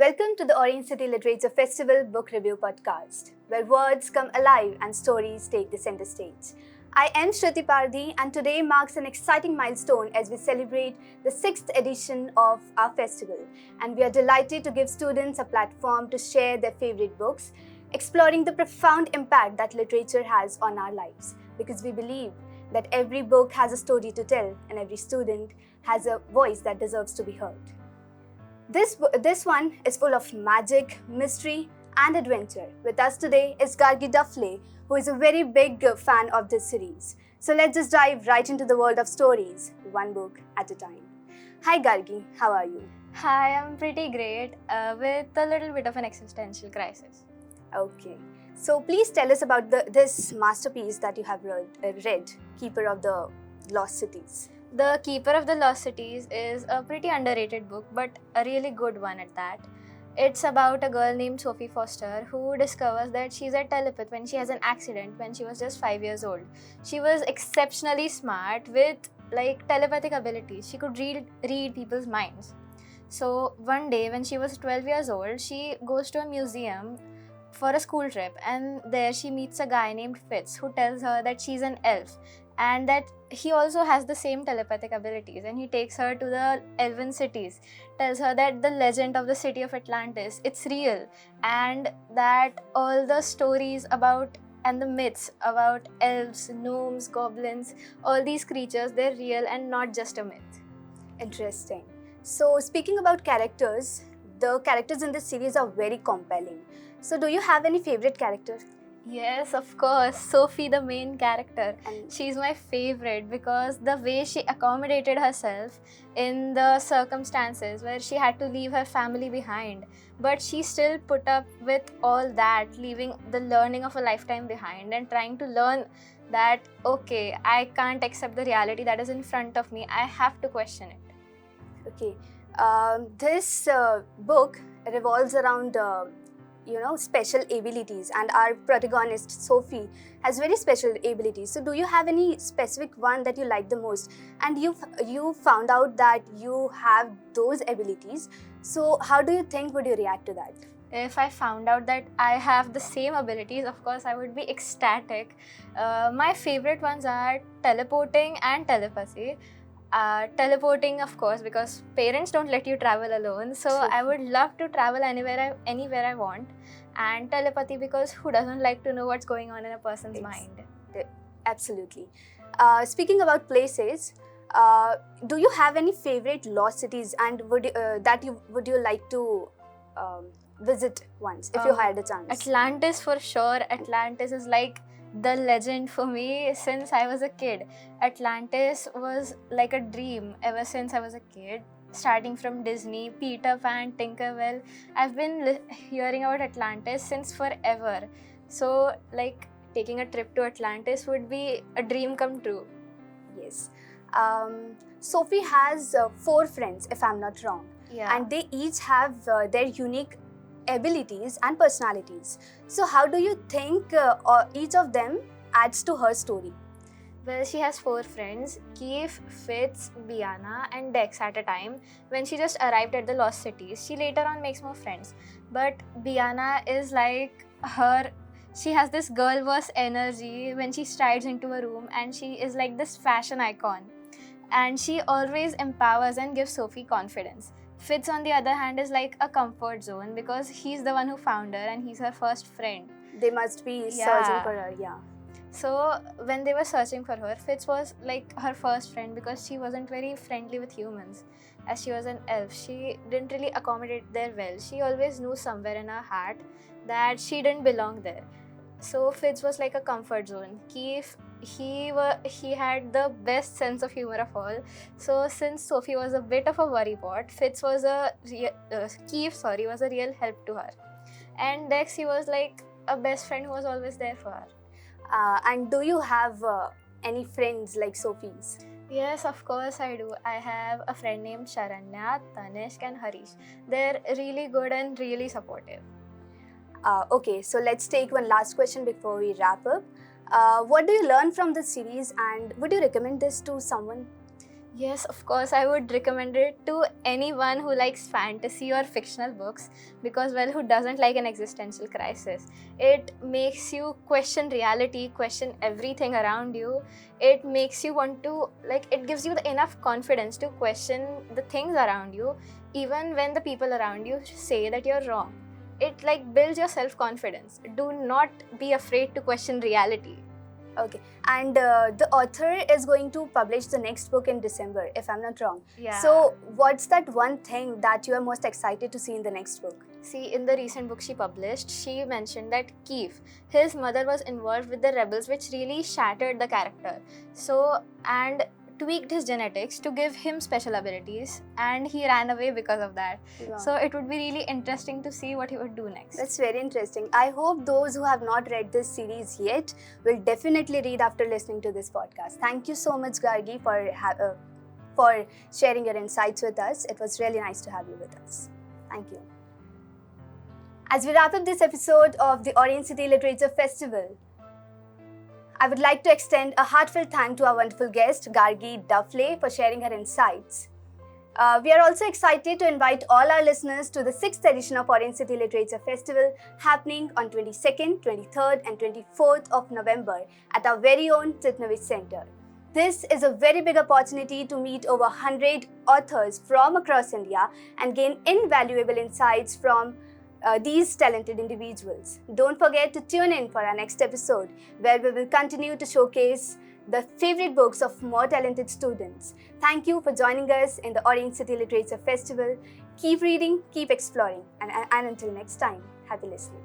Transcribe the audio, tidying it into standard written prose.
Welcome to the Orange City Literature Festival Book Review Podcast, where words come alive and stories take the center stage. I am Shruti Pardhi, and today marks an exciting milestone as we celebrate the 6th edition of our festival. And we are delighted to give students a platform to share their favorite books, exploring the profound impact that literature has on our lives. Because we believe that every book has a story to tell, and every student has a voice that deserves to be heard. This one is full of magic, mystery, and adventure. With us today is Gargi Duffley, who is a very big fan of this series. So let's just dive right into the world of stories, one book at a time. Hi Gargi, how are you? Hi, I'm pretty great with a little bit of an existential crisis. Okay, so please tell us about this masterpiece that you have read, Keeper of the Lost Cities. The Keeper of the Lost Cities is a pretty underrated book, but a really good one at that. It's about a girl named Sophie Foster who discovers that she's a telepath when she has an accident when she was just 5 years old. She was exceptionally smart with telepathic abilities. She could read people's minds. So one day when she was 12 years old, she goes to a museum for a school trip, and there she meets a guy named Fitz who tells her that she's an elf and that he also has the same telepathic abilities, and he takes her to the elven cities, tells her that the legend of the city of Atlantis, it's real, and that all the stories about and the myths about elves, gnomes, goblins, all these creatures, they're real and not just a myth. Interesting. So speaking about characters, the characters in this series are very compelling. So do you have any favorite character? Yes, of course. Sophie, the main character. And She's my favorite because the way she accommodated herself in the circumstances where she had to leave her family behind, but she still put up with all that, leaving the learning of a lifetime behind and trying to learn that, okay, I can't accept the reality that is in front of me. I have to question it. okay, this book revolves around special abilities, and our protagonist Sophie has very special abilities. So do you have any specific one that you like the most, and you found out that you have those abilities? So how do you think would you react to that? If I found out that I have the same abilities, of course I would be ecstatic. My favorite ones are teleporting and telepathy. Teleporting, of course, because parents don't let you travel alone, so True. I would love to travel anywhere I want. And telepathy, because who doesn't like to know what's going on in a person's mind? Absolutely. Speaking about places, do you have any favorite lost cities, and would you like to visit once if you had a chance? Atlantis for sure. Atlantis is like the legend for me since I was a kid. Atlantis was like a dream ever since I was a kid. Starting from Disney, Peter Pan, Tinkerbell, I've been hearing about Atlantis since forever. So taking a trip to Atlantis would be a dream come true. Yes. Sophie has 4 friends, if I'm not wrong, Yeah. and they each have their unique abilities and personalities. So how do you think each of them adds to her story? Well, she has 4 friends, Keith, Fitz, Biana, and Dex at a time. When she just arrived at the Lost Cities, she later on makes more friends. But Biana is like her, she has this girl boss energy when she strides into a room, and she is like this fashion icon. And she always empowers and gives Sophie confidence. Fitz, on the other hand, is like a comfort zone because he's the one who found her and he's her first friend. They must be Yeah. searching for her, yeah. So when they were searching for her, Fitz was like her first friend because she wasn't very friendly with humans. As she was an elf, she didn't really accommodate there well. She always knew somewhere in her heart that she didn't belong there. So Fitz was like a comfort zone. Keith, he had the best sense of humor of all. So since Sophie was a bit of a worrywart, Fitz was Keith was a real help to her. And Dex, he was like a best friend who was always there for her. And do you have any friends like Sophie's? Yes, of course I do. I have a friend named Sharanya, Tanishk, and Harish. They're really good and really supportive. Okay, so let's take one last question before we wrap up. What do you learn from the series, and would you recommend this to someone? Yes, of course, I would recommend it to anyone who likes fantasy or fictional books because, well, who doesn't like an existential crisis? It makes you question reality, question everything around you. It makes you want to, like, it gives you the enough confidence to question the things around you, even when the people around you say that you're wrong. It, like, builds your self confidence. Do not be afraid to question reality. Okay, and the author is going to publish the next book in December, if I'm not wrong. Yeah. So, what's that one thing that you are most excited to see in the next book? See, in the recent book she published, she mentioned that Keith, his mother was involved with the rebels, which really shattered the character. So, and tweaked his genetics to give him special abilities, and he ran away because of that. Wow. So, it would be really interesting to see what he would do next. That's very interesting. I hope those who have not read this series yet will definitely read after listening to this podcast. Thank you so much, Gargi, for sharing your insights with us. It was really nice to have you with us. Thank you. As we wrap up this episode of the Orange City Literature Festival, I would like to extend a heartfelt thank to our wonderful guest, Gargi Duffley, for sharing her insights. We are also excited to invite all our listeners to the 6th edition of Orange City Literature Festival happening on 22nd, 23rd and 24th of November at our very own Titnavich Center. This is a very big opportunity to meet over 100 authors from across India and gain invaluable insights from these talented individuals. Don't forget to tune in for our next episode, where we will continue to showcase the favorite books of more talented students. Thank you for joining us in the Orange City Literature Festival. Keep reading, keep exploring, and until next time, happy listening.